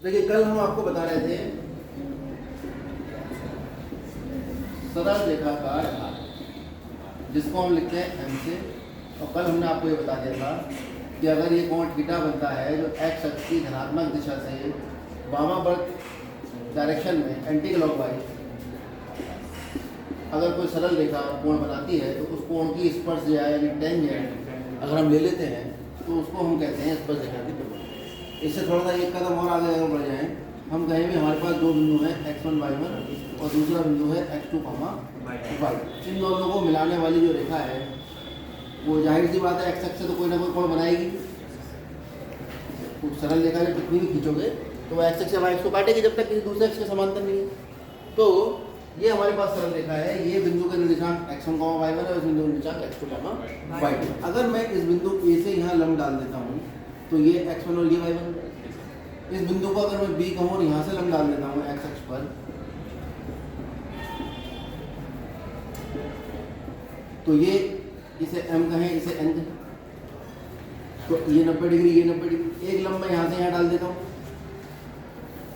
देखिए कल हम आपको बता रहे थे सरल रेखाकार जिसको हम लिखते हैं एम से, और कल हमने आपको ये बता दिया था कि अगर ये कोण थीटा बनता है जो एक्स अक्ष की धनात्मक दिशा से वामावर्त डायरेक्शन में एंटी क्लॉकवाइज अगर कोई सरल रेखा कोण बनाती है तो उस कोण की स्पर्श रेखा यानी टेंजेंट अगर हम ले लेते हैं तो उसको हम कहते हैं स्पर्श रेखा की प्रवृत्ति। इससे थोड़ा सा एक कदम और आगे अगर बढ़ जाएं, हम कहें भी हमारे पास दो बिंदु हैं x1 y1 और दूसरा बिंदु है x2 y। इन दोनों को मिलाने वाली जो रेखा है वो जाहिर सी बात है x अक्ष से तो कोई ना कोई कोण बनाएगी। कुछ सरल रेखा जब कितनी भी खींचोगे तो वो x अक्ष से y को काटेगी जब तक किसी दूसरे अक्ष के समांतर नहीं है। तो ये हमारे पास सरल रेखा है, ये बिंदु का निर्देशांक x1 y1 है, इस बिंदु का निर्देशांक x2 y2। अगर मैं इस बिंदु A से यहाँ लंब डाल देता हूँ तो ये x1 और ये y1। इस बिंदु को अगर मैं B कहूँ और यहाँ से लंब डाल देता हूँ x अक्ष पर तो ये इसे m कहें, इसे n कहें, तो ये 90 डिग्री, ये 90 डिग्री। एक लंब मैं यहाँ से यहाँ डाल देता हूँ।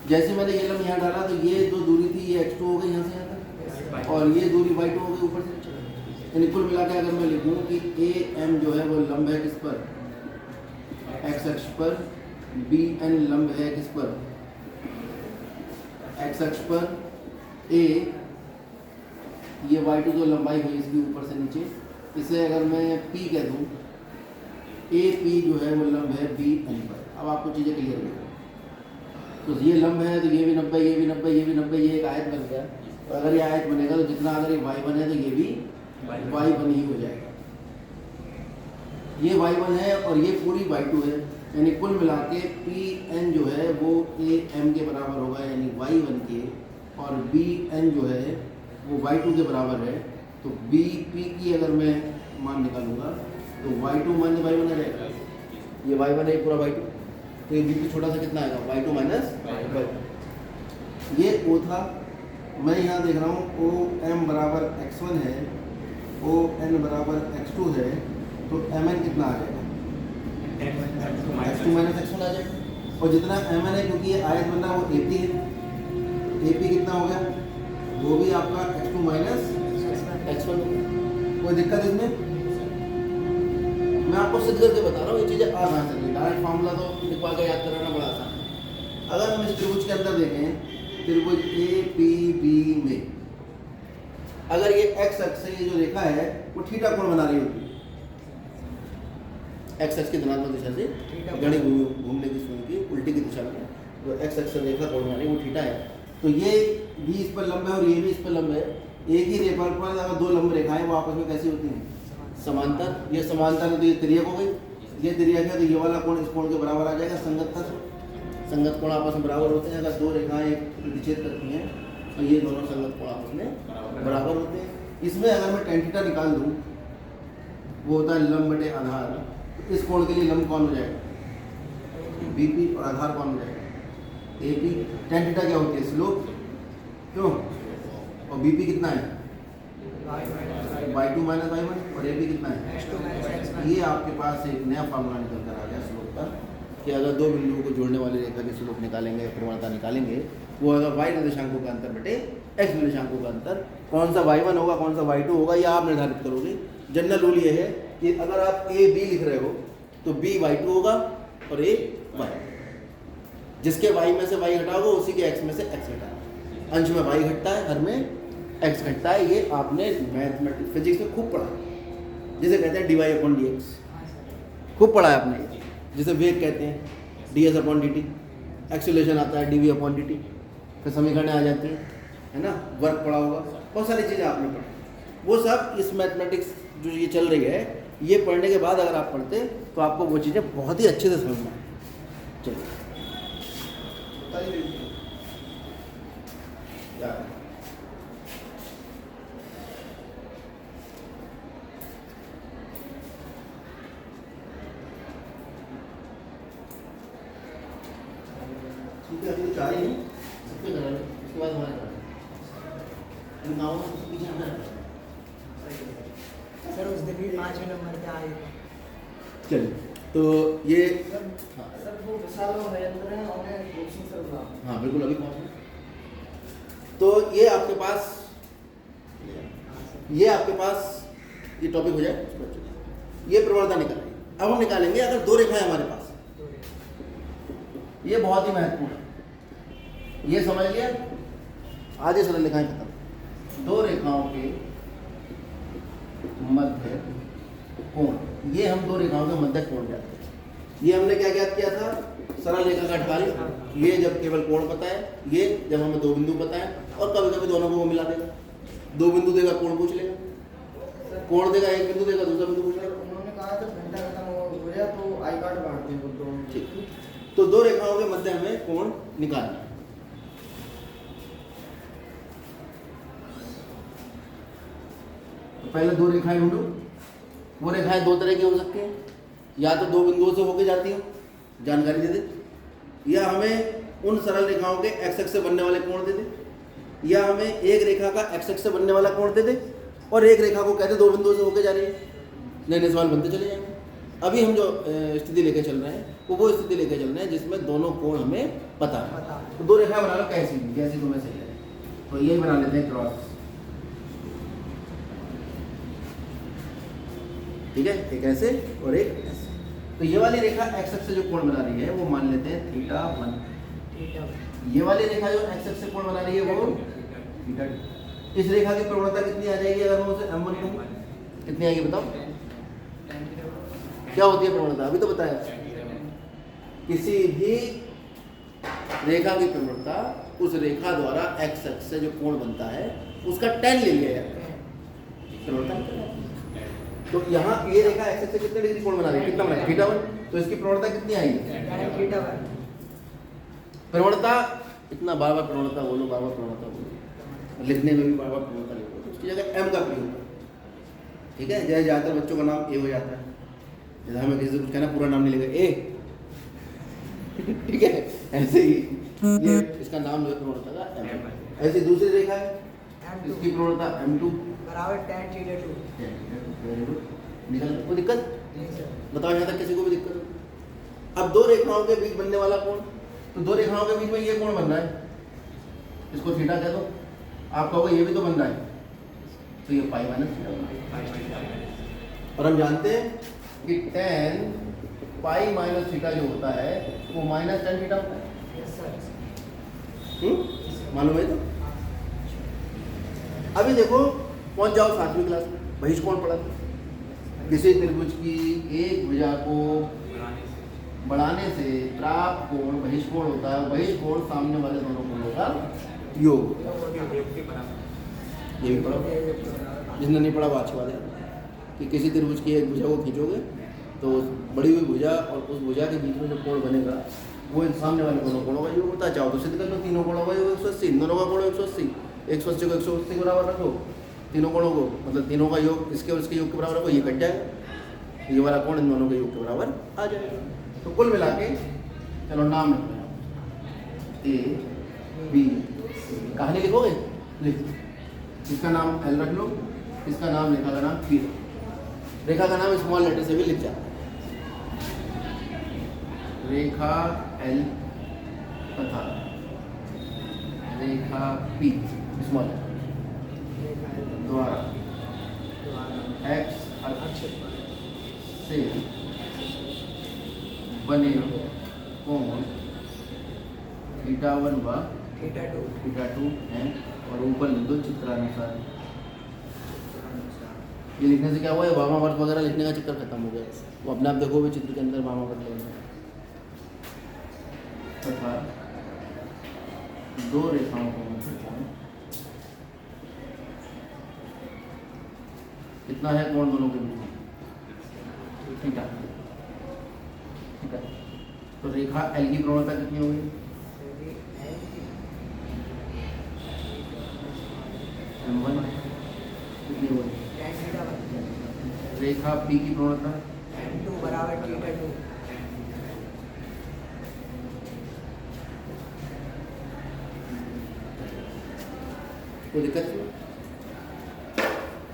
जैसे मैंने ये लंब यहाँ डाला तो ये जो दूरी थी ये x2 हो गई यहाँ से यहाँ तक, और ये दूरी y2 हो गई ऊपर से। यानी कुल मिला के अगर मैं लिखूँ कि AM जो है वो लंब है किस पर, x अक्ष पर, BN लंब है किस पर, x अक्ष पर, A ये y2 जो लंबाई हुई इसकी ऊपर से नीचे, इसे अगर मैं P कह दूँ, AP जो है वो लंब है BN पर। अब आपको चीज़ें क्लियर हो गई। तो ये लंब है तो ये भी 90, ये भी 90, ये भी 90, ये एक आयत बन गया। और अगर ये आयत बनेगा तो जितना अगर ये y1 है तो ये भी y1 ही हो जाएगा। ये y1 है और ये पूरी y2 है, यानी कुल मिला के PN जो है वो AM के बराबर होगा यानी y1 के, और BN जो है वो y2 के बराबर है। तो BP की अगर मैं मान निकालूंगा तो y2 माइनस y1 आ जाएगा। ये y1 है पूरा y2, तो ये BP छोटा सा कितना आएगा y2 माइनस y1। ये O था। मैं यहाँ देख रहा हूँ OM बराबर x1 है, ON बराबर x2 है, तो MN कितना आ जाएगा, x2 माइनस x1 आ जाएगा। और जितना MN है क्योंकि ये आयत बन रहा है वो AP है, AP कितना हो गया, वो भी आपका x2 माइनस x1। कोई दिक्कत इसमें? मैं आपको सिद्ध करके बता रहा हूँ, ये चीज़ें आसान से नहीं, डायरेक्ट फार्मूला तो लिखवा के याद कराना बड़ा आसान है। अगर हम इस त्रिभुज के अंदर देखें, त्रिभुज APB में अगर ये x अक्ष से ये जो रेखा है वो थीटा कोण बना रही होगी, x अक्ष की धनात्मक दिशा से घड़ी घूमने की सुई की उल्टी की दिशा में जो x अक्ष से रेखा कोण बना रही है वो थीटा है। तो ये भी इस पर लंब है और ये भी इस पर लंब है। एक ही रेखा पर अगर दो लंब रेखाएं वो आपस में कैसी होती हैं, समांतर। ये समांतर है तो ये तिर्यक हो गई, ये तिर्यक है तो ये वाला कोण इस कोण के बराबर आ जाएगा। संगत था, संगत कोण आपस में बराबर होते हैं। अगर दो रेखाएं एक प्रतिच्छेद करती हैं तो ये दोनों संगत कोण आपस में बराबर होते हैं। इसमें अगर मैं tan थीटा निकाल दूं, वो होता है लंब बटे आधार, तो इस कोण के लिए लंब कौन हो जाएगा, BP, और आधार कौन हो जाएगा, AP। tan थीटा क्या होती है, स्लोप, क्यों, और BP कितना है y2 माइनस y1, और AP कितना है। ये आपके पास एक नया फार्मूला निकल कर आ गया स्लोप का, कि अगर दो बिंदुओं को जोड़ने वाली रेखा की स्लोप निकालेंगे, प्रवणता निकालेंगे, वो अगर y निर्देशांकों का अंतर बटे x निर्देशांकों का अंतर, कौन सा y1 होगा कौन सा y2 होगा ये आप निर्धारित करोगे। जनरल रूल ये है कि अगर आप AB लिख रहे हो तो B y2 होगा और A y। जिसके y में से y हटाओगे उसी के x में से x हटाओगे। अंश में y घटता है, हर में x घटता है। ये आपने मैथमेटिक्स फिजिक्स में खूब पढ़ा, जिसे कहते हैं dy/dx, खूब पढ़ा है आपने। जिसे वेग कहते हैं ds/dt, एक्सीलरेशन आता है dv/dt, फिर समीकरण आ जाती है ना, वर्क पढ़ा होगा, बहुत सारी चीज़ें आपने पढ़ी। वो सब इस मैथमेटिक्स जो ये चल रही है, ये पढ़ने के बाद अगर आप पढ़ते तो आपको वो चीज़ें बहुत ही अच्छे से समझ में आए। चलिए ठीक है, अभी चार ही हैं, सबके करा लो, उसके बाद हमारे करा लो। पीछे सर उस दिन भी 5वें नंबर पे आए। चलिए, तो ये सर वो विशाल और महेंद्र हैं, उन्हें कोचिंग से बुला हाँ बिल्कुल अभी पहुँच गए। तो ये आपके पास ये टॉपिक हो जाए, ये प्रवणता निकालेंगे। अब हम निकालेंगे अगर दो रेखाएं हमारे पास, ये बहुत ही महत्वपूर्ण है, ये समझ लिया। आधे सरल रेखाएं खत्म। दो रेखाओं के मध्य कोण, ये हम दो रेखाओं के मध्य कोण ज्ञात करें। ये हमने क्या ज्ञात किया था, सरल रेखा का ढाल। ये जब केवल कोण पता है, ये जब हमें दो बिंदु पता है, और कभी कभी दोनों को वो मिला देगा। दो बिंदु देगा कोण पूछ लेगा, कोण देगा एक बिंदु देगा दूसरा बिंदु पूछ लेगा। उन्होंने कहा जब घंटा खत्म हो गया तो आई कार्ड बांटते हैं वो दोनों। ठीक, तो दो रेखाओं के मध्य हमें कोण निकालना है। तो पहले दो रेखाएं ढूंढो। वो रेखाएं दो तरह की हो सकती हैं, या तो दो बिंदुओं से होके जाती हो, जानकारी दे दे, या हमें उन सरल रेखाओं के एक्स एक्स से बनने वाले कोण दे दे, या हमें एक रेखा का एक्स एक्स से बनने वाला कोण दे दे और एक रेखा को कहते दो बिंदुओं से होके जा रही है। नए नए सवाल बनते चले जाएंगे। अभी हम जो स्थिति लेके चल रहे हैं वो स्थिति लेके चल रहे हैं जिसमें दोनों कोण हमें पता है। तो दो रेखा बना लो कैसी भी, जैसी तुम्हें सही लगे। तो यही बना लेते हैं क्रॉस, ठीक है, एक ऐसे और एक ऐसे। तो ये वाली रेखा एक्स एक्स से जो कोण बना रही है वो मान लेते हैं थीटा 1। ये वाली रेखा जो एक्स एक्स से कोण बना रही है वो थीटा 2। इस रेखा की प्रवणता कितनी आ जाएगी अगर मैं उसे m1 कहूं, कितनी आएगी बताओ? क्या होती है प्रवणता, अभी तो बताया। किसी भी रेखा की प्रवणता उस रेखा द्वारा एक्स एक्स से जो कोण बनता है उसका tan ले लिया जाता है, प्रवणता। तो यहाँ ये रेखा एक्स एक्स से कितने डिग्री कोण बना रही है, कितना बना है, थीटा 1। तो इसकी प्रवणता कितनी आएगी, थीटा 1। प्रवणता, इतना बार बार प्रवणता बोलो, बार बार प्रवणता बोलो, लिखने में भी बार बार प्रवणता लिखो, तो उसकी जगह m का प्रयोग करो, ठीक है। जैसे ज़्यादातर बच्चों का नाम ए हो जाता है, जैसे हमें किसी से कुछ कहना पूरा नाम नहीं लेगा ए, ठीक है, ऐसे ही ये इसका नाम जो है प्रवणता का m। ऐसी दूसरी रेखा है, इसकी प्रवणता m2 बराबर tan थीटा 2। निकल, कोई दिक्कत नहीं सर। बताओ यहाँ तक किसी को भी दिक्कत हो? अब दो रेखाओं के बीच बनने वाला कोण, तो दो रेखाओं के बीच में ये कोण बन रहा है, इसको थीटा कह दो। आप कहोगे ये भी तो बन रहा है, तो ये पाई माइनस थीटा बन रहा है। और हम जानते हैं कि tan पाई माइनस थीटा जो होता है वो माइनस tan थीटा होता है। Yes sir. मालूम है? तो अभी देखो पहुंच जाओ 7वीं क्लास में, बहिष्कोण पढ़ा था। किसी त्रिभुज की एक भुजा को बढ़ाने से प्राप्त कोण बहिष्कोण होता है। बहिष्कोण सामने वाले दोनों कोणों का योग। ये भी पढ़ा, जिसने नहीं पढ़ा वो अच्छी बात है कि किसी त्रिभुज की एक भुजा को खींचोगे तो बड़ी हुई भुजा और उस भुजा के बीच में जो कोण बनेगा वो सामने वाले दोनों कोणों का योग होता है। चाहो तो सिद्ध कर लो, तीनों कोणों का योग 180, दोनों का कोण 180, 180 को 180 के बराबर रखो, तीनों कोणों को, मतलब तीनों का योग इसके और इसके योग के बराबर रखो, ये कट जाएगा, ये वाला कोण इन दोनों के योग के बराबर आ जाएगा। तो कुल मिला के चलो नाम लिखो, ए बी, कहानी लिखोगे, लिख, इसका नाम एल रख लो, इसका नाम रेखा का नाम पी रखो। रेखा का नाम स्मॉल लेटर से भी लिख जाता है, रेखा एल तथा रेखा पी स्मॉल द्वारा एक्स अक्ष से बने कोण थीटा 1 व थीटा 2 हैं और ऊपर लिख दो चित्रानुसार। ये लिखने से क्या हुआ है, वामावर्त वगैरह लिखने का चक्कर खत्म हो गया, वो अपने आप देखो भी चित्र के अंदर वामावर्त लगेगा। तथा दो रेखाओं को मध्य कोण कितना है, कोण दोनों के बीच में थीटा, ठीक है। तो रेखा एल की प्रवणता कितनी होगी, m1 कितनी होगी, रेखा पी की प्रवणता m2 बराबर थीटा 2। कोई दिक्कत नहीं।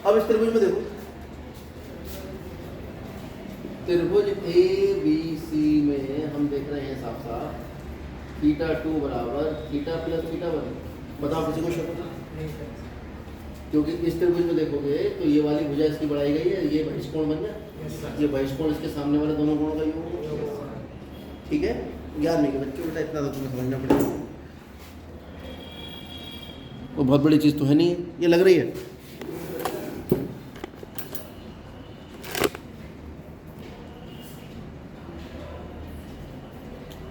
अब इस त्रिभुज में देखो, त्रिभुज ए बी सी में हम देख रहे हैं साफ साफ थीटा 2 बराबर थीटा प्लस थीटा 1। बताओ किसी को शक होता? नहीं सर। क्योंकि इस त्रिभुज में देखोगे तो ये वाली भुजा इसकी बढ़ाई गई है, ये बहिष्कोण बन गया, यस सर। ये बहिष्कोण इसके सामने वाले दोनों कोणों का योग होगा। ठीक है, 11वीं के बच्चों बेटा इतना तो तुम्हें समझना पड़ेगा, वो बहुत बड़ी चीज़ तो है नहीं, ये लग रही है।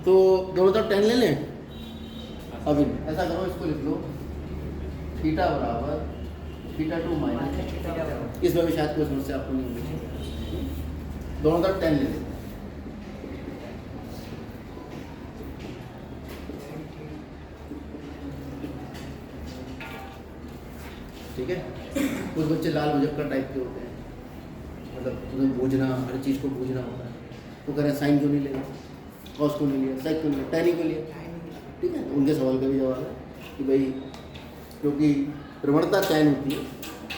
तो दोनों तरफ टेन ले लें। अभी ऐसा करो, इसको लिख लो थीटा बराबर थीटा 2 माइनस, इसमें भी शायद कोई समस्या आपको नहीं होगी, दोनों तरफ टेन ले लें। ठीक है, कुछ बच्चे लाल भुजक्कर टाइप के होते हैं, मतलब उन्हें बूझना, हर चीज़ को बूझना होता है, तो कह रहे हैं साइन क्यों नहीं लेगा, कॉस क्यों नहीं लिया, सेक क्यों नहीं लिया, टैन क्यों लिया। ठीक है, तो उनके सवाल का भी जवाब है कि भाई क्योंकि प्रवणता टैन होती है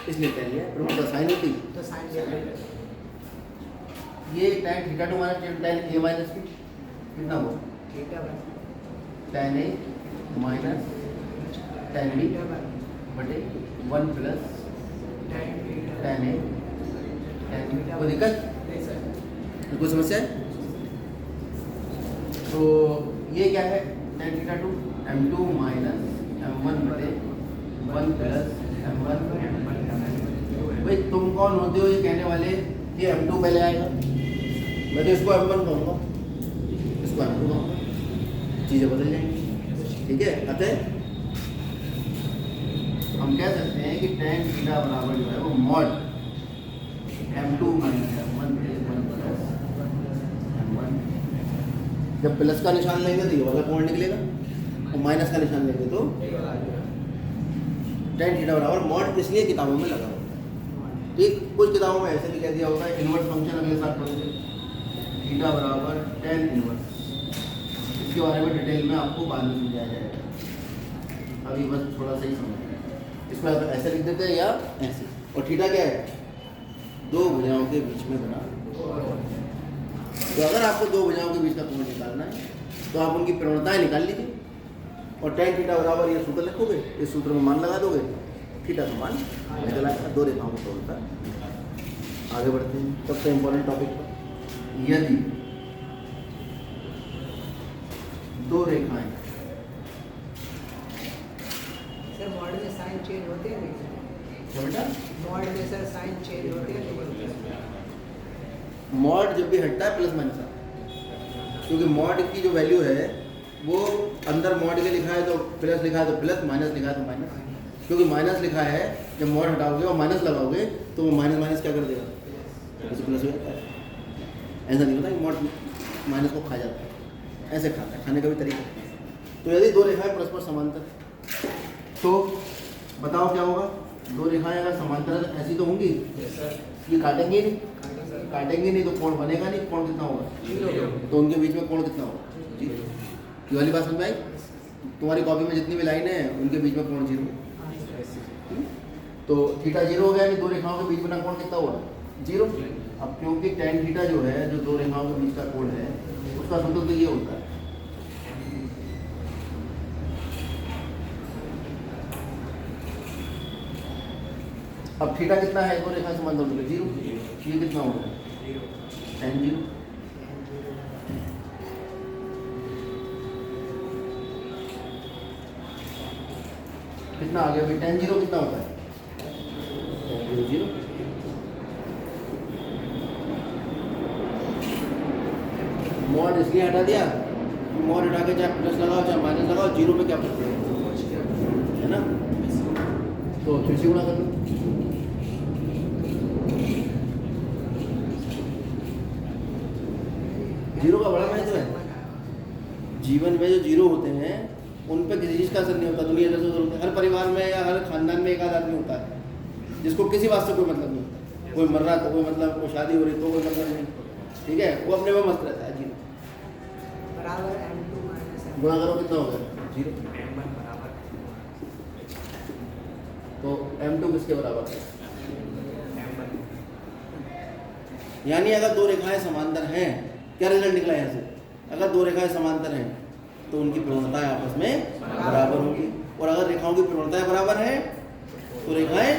इसलिए टैन लिया, प्रवणता साइन होती है तो साइन लिया। ये tan theta 2 minus tan A minus B कितना हुआ, theta tan A minus tan B बटे 1 plus tan A tan B. कोई दिक्कत, नहीं सर। कोई समस्या है? तो ये क्या है, tan theta 2 m2 minus m1 बटे 1 प्लस m1। भाई तुम कौन होते हो ये कहने वाले कि m2 पहले आएगा, मैं तो इसको m1 कहूँगा, इसको m2 कहूँगा, चीज़ें बदल जाएंगी। ठीक है, अतः हम कह सकते हैं कि tan थीटा बराबर जो है वो मॉड m2 माइनस m1 बटे 1 प्लस m1। जब प्लस का निशान लेंगे तो ये वाला कोण निकलेगा, और माइनस का निशान लेंगे तो tan थीटा बराबर मॉड, इसलिए किताबों में लगा होता है। ठीक, कुछ किताबों में ऐसे भी कह दिया होता है, इन्वर्स फंक्शन अगले साल पढ़ेंगे, थीटा बराबर tan इन्वर्स, इसके बारे में डिटेल में आपको बाद में समझाया जाएगा, अभी बस थोड़ा सही समझ। इसको ऐसे लिख देते हैं या ऐसे, और थीटा क्या है, दो भुजाओं के बीच में बना। तो अगर आपको दो भुजाओं के बीच का कोण निकालना है तो आप उनकी प्रवणताएं निकाल लीजिए, और tan थीटा बराबर ये सूत्र लिखोगे, इस सूत्र में मान लगा दोगे, थीटा का मान निकल आएगा, दो रेखाओं को प्रवणता। आगे बढ़ते हैं सबसे इम्पोर्टेंट टॉपिक पर। यदि दो रेखाएं, सर मॉड में साइन चेंज होते हैं नहीं? क्या बेटा, मॉड में सर साइन चेंज होते हैं नहीं? मॉड जब भी हटता है प्लस माइनस आता है, क्योंकि मॉड की जो वैल्यू है वो अंदर मॉड के लिखा है तो प्लस लिखा है तो प्लस, माइनस लिखा है तो माइनस, क्योंकि माइनस लिखा है जब मॉड हटाओगे और माइनस लगाओगे तो वो माइनस माइनस क्या कर देगा, प्लस हो जाता है। ऐसा नहीं होता कि मॉड माइनस को खा जाता है, ऐसे खाता है, खाने का भी तरीका है। तो यदि दो रेखाएं परस्पर समांतर, तो बताओ क्या होगा, दो रेखाएं अगर समांतर ऐसी तो होंगी, ये काटेंगे नहीं, काटेंगे नहीं तो कोण बनेगा नहीं, कोण कितना होगा, तो उनके बीच में कोण कितना होगा, जीरो। ये वाली बात समझ में आई? तुम्हारी कॉपी में जितनी भी लाइन है उनके बीच में कोण जीरो, तो थीटा जीरो हो गया, दो रेखाओं के बीच में कोण कितना हुआ, जीरो। अब क्योंकि tan थीटा जो है, जो दो रेखाओं के बीच का कोण है, उसका सूत्र तो ये होता है, अब थीटा कितना है, दो रेखा समांतर होने पे जीरो, ये कितना होगा, tan जीरो। कितना आ गया भाई, tan जीरो कितना होता है, tan जीरो जीरो। मॉड इसलिए हटा दिया, मॉड हटा के चाहे प्लस लगाओ चाहे माइनस लगाओ, जीरो पे क्या पड़ता है ना, तो फिर से गुणा कर लो। जीरो का बड़ा महत्व है, जीवन में जो जीरो होते हैं उन पर किसी चीज़ का असर नहीं होता, दुनिया जैसे होता है। हर परिवार में या हर खानदान में एक आध आदमी होता है जिसको किसी बात से कोई मतलब नहीं होता, कोई मर रहा तो कोई मतलब, कोई शादी हो रही तो कोई मतलब नहीं, ठीक है, वो अपने में मस्त रहता है। जीरो बराबर m2 माइनस गुणा करो कितना होगा, जीरो। m1 बराबर, तो m2 किसके बराबर है, m1। यानी अगर दो रेखाएं समांतर हैं, क्या रिजल्ट निकला यहाँ से, अगर दो रेखाएं समांतर हैं तो उनकी प्रवणताएं आपस में बराबर होंगी। और अगर रेखाओं की प्रवणताएं बराबर हैं तो रेखाएं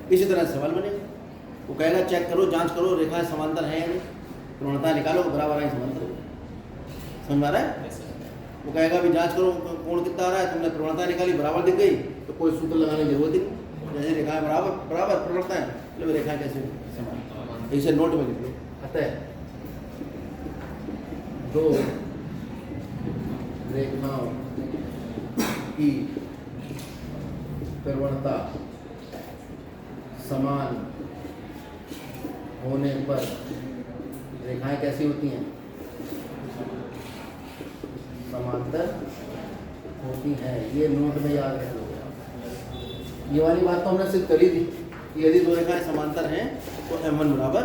इसी तरह से सवाल बनेगा। वो कहेगा चेक करो, जांच करो रेखाएं समांतर हैं या नहीं, प्रवणताएं निकालो बराबर है समांतर हो। समझ में आ रहा है? वो कहेगा भी जांच करो कोण कितना आ रहा है, तुमने प्रवणताएं निकाली बराबर दिख गई तो कोई सूत्र लगाने की जरूरत ही नहीं। जैसे रेखाएं बराबर बराबर प्रवणताएं, मतलब रेखाएं कैसे समान, इसे नोट में लिख लो। अतः दो रेखाओं की प्रवणता समान होने पर रेखाएं कैसी होती हैं? समांतर होती हैं। ये नोट में याद रख लो। ये वाली बात तो हमने सिर्फ करी थी कि यदि दो रेखाएं समांतर हैं तो M1 बराबर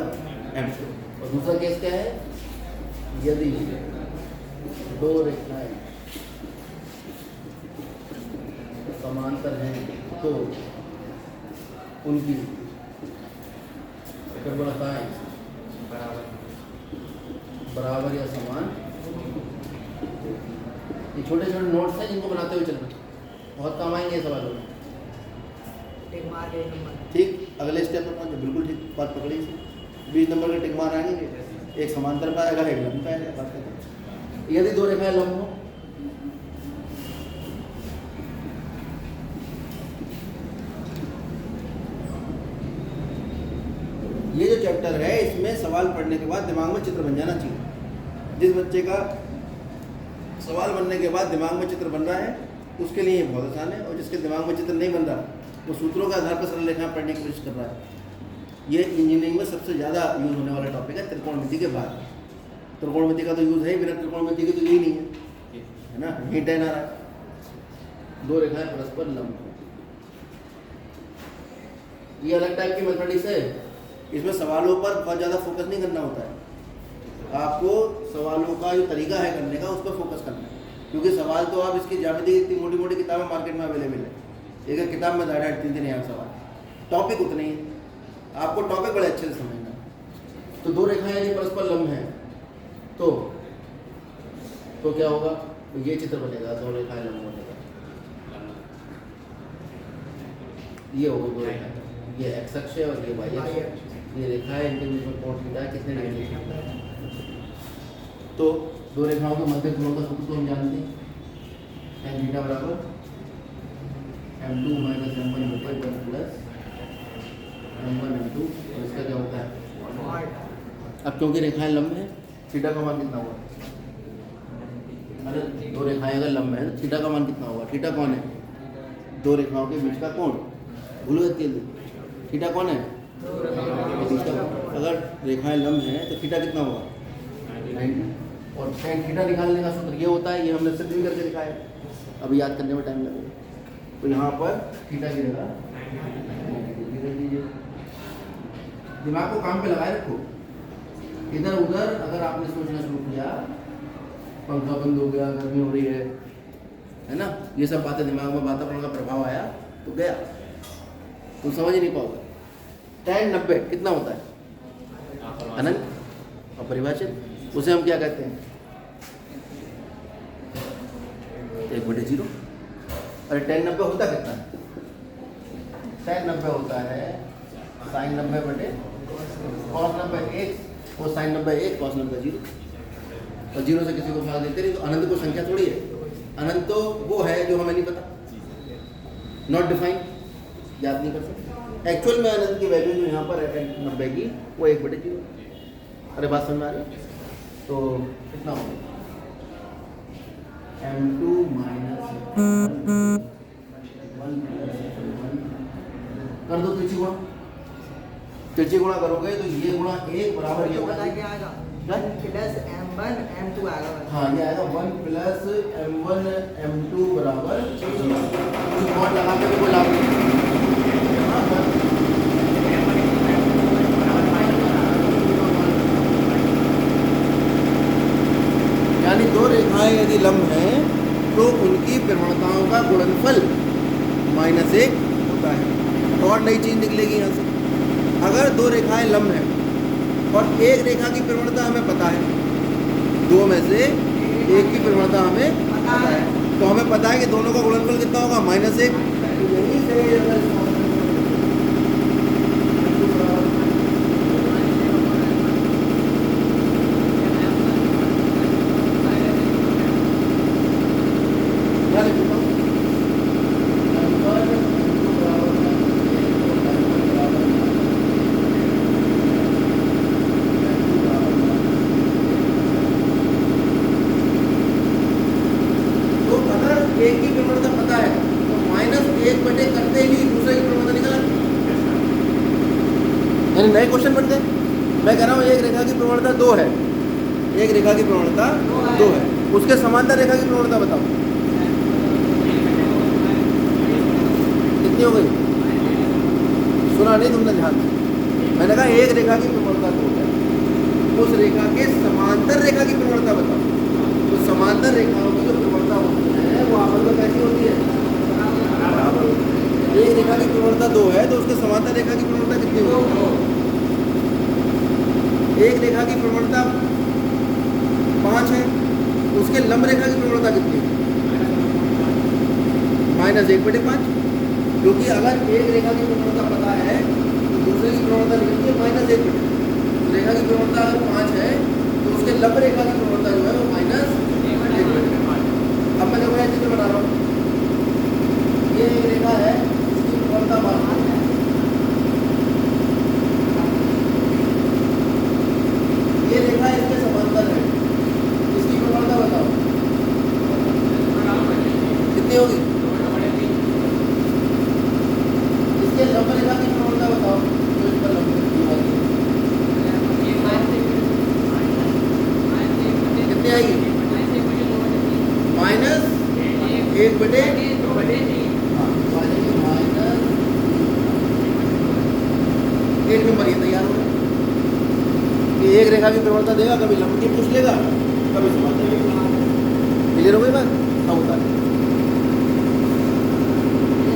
M2। और दूसरा केस क्या है? यदि दो रेखाएं समांतर हैं तो उनकी प्रवणताएं बराबर या समान। ये छोटे छोटे नोट्स हैं जिनको बनाते हुए चलना, बहुत काम आएंगे सवालों में। ठीक, अगले स्टेप पर पहुंचे। बिल्कुल ठीक बात पकड़ी। 20 नंबर के टिक मार आएंगे, एक समांतर पाएगा एक लंब पाएगा। बात करते यदि दो रेखाएं लंब हो ये जो चैप्टर है इसमें सवाल पढ़ने के बाद दिमाग में चित्र बन जाना चाहिए। जिस बच्चे का सवाल बनने के बाद दिमाग में चित्र बन रहा है उसके लिए ये बहुत आसान है, और जिसके दिमाग में चित्र नहीं बन रहा वो सूत्रों के आधार पर सरल रेखाएं पढ़ने की कोशिश कर रहा है। ये इंजीनियरिंग में सबसे ज़्यादा यूज होने वाला टॉपिक है त्रिकोणमिति के बाद। त्रिकोणमिति का तो यूज़ है ही, बिना त्रिकोणमिति के तो यही नहीं है ना। हिंट है ना रहा है दो रेखाएं परस्पर लंब। ये अलग टाइप की मैथमेटिक्स है, इसमें सवालों पर बहुत ज़्यादा फोकस नहीं करना होता है। आपको सवालों का जो तरीका है करने का उस पर फोकस करना है, क्योंकि सवाल तो आप इसकी ज्यामिति इतनी मोटी मोटी किताबें मार्केट में अवेलेबल है। एक किताब में 3.5 यार सवाल, टॉपिक उतने ही, आपको टॉपिक बड़े अच्छे से समझना। तो दो रेखाएं यदि परस्पर लंब हैं तो क्या होगा? तो ये चित्र बनेगा दो रेखाएं लंब होने का। ये होगा दो रेखाएं, ये एक्स अक्ष है और ये वाई अक्ष। ये रेखा है, इनके बीच में कोण थीटा कितने डिग्री है? तो दो रेखाओं के मध्य कोण का सूत्र तो हम जानते हैं, tan थीटा बराबर m2 माइनस m1 ऊपर प्लस m1 m2। और इसका क्या होता है? अब क्योंकि रेखाएं लंब हैं, थीटा का मान कितना होगा? अरे दो रेखाएं अगर लंब हैं तो थीटा का मान कितना होगा? थीटा कौन है? दो रेखाओं के बीच का कोण। भूल गए थीटा कौन है? अगर रेखाएं लंब हैं तो थीटा कितना होगा? 90। और tan थीटा निकालने का सूत्र ये होता है, ये हमने सिद्ध भी करके दिखाया, अभी याद करने में टाइम लगेगा। तो यहाँ पर थीटा गिरेगा, दिमाग को काम पे लगाए रखो। इधर उधर अगर आपने सोचना शुरू किया, पंखा बंद हो गया, गर्मी हो रही है ना, ये सब बातें दिमाग में वातावरण का प्रभाव आया तो गया, तुम समझ ही नहीं पाओगे। tan 90 कितना होता है? अनंत। और परिभाषित उसे हम क्या कहते हैं? 1/0। अरे tan 90 होता कितना है? tan 90 होता है sin 90 बटे cos 90 1 और sin 90 1 cos 90 0। और 0 से किसी को भाग देते नहीं तो अनंत को संख्या थोड़ी है। अनंत तो वो है जो हमें नहीं पता, नॉट डिफाइंड, याद नहीं कर सकते। एक्चुअल में अनंत की वैल्यू जो यहाँ पर है tan 90 की वो 1/0। अरे बात समझ में आ रही है? तो कितना होगा? m2 माइनस 1 कर दो तिरछी गुणा। तिरछी गुणा करोगे तो ये गुणा 1 बराबर ये होगा क्या आएगा? 1 प्लस m1 m2 आएगा। हाँ ये आएगा 1 प्लस m1 m2 बराबर 0। कौन लगा के भी कोई लाभ नहीं। यानी दो रेखाएं यदि लंब हैं तो उनकी प्रवणताओं का गुणनफल -1 होता है। और नई चीज निकलेगी यहाँ से, अगर दो रेखाएं लंब हैं और एक रेखा की प्रवणता हमें पता है, दो में से एक की प्रवणता हमें पता है। तो हमें पता है कि दोनों का गुणनफल कितना होगा -1। यही से अगर क्या लिखूंगा तो अगर एक की प्रवणता पता है तो -1 बटे करते ही दूसरे की प्रवणता निकाल, यानी नए क्वेश्चन बनते हैं। मैं कह रहा हूँ एक रेखा की प्रवणता 2 है, एक रेखा की प्रवणता 2 है, उसके समांतर रेखा की प्रवणता बताओ कितनी हो गई। सुना नहीं तुमने ध्यान से, मैंने कहा एक रेखा की प्रवणता 2 है, उस रेखा के समांतर रेखा की प्रवणता बताओ। तो समांतर रेखाओं की जो प्रवणता होती है वो आपस में कैसी होती है, बराबर। एक रेखा की प्रवणता 2 है तो उसके समांतर रेखा की प्रवणता कितनी होगी। एक रेखा की प्रवणता 5 है, उसके लंब रेखा की प्रवणता कितनी है, -1/5। क्योंकि अगर एक रेखा की प्रवणता पता है तो दूसरे की प्रवणता निकलती है -1/5। रेखा की प्रवणता अगर 5 है तो उसके लंब रेखा की प्रवणता जो है वो -1/5। अब मैं देखो यह चित्र बना रहा हूँ, ये एक रेखा है इसकी प्रवणता 5 है, ये रेखा इसके समांतर है, इसकी प्रवणता बताओ कितनी होगी। इसके लंब रेखा की प्रवणता बताओ जो इस पर लंब वाली कितनी आएगी, -1/3। एक नंबर ये तैयार होगा कि एक रेखा की प्रवणता देगा, कभी लंब की पूछ लेगा कभी समांतर की पूछ लेगा। क्लियर हो गई बात।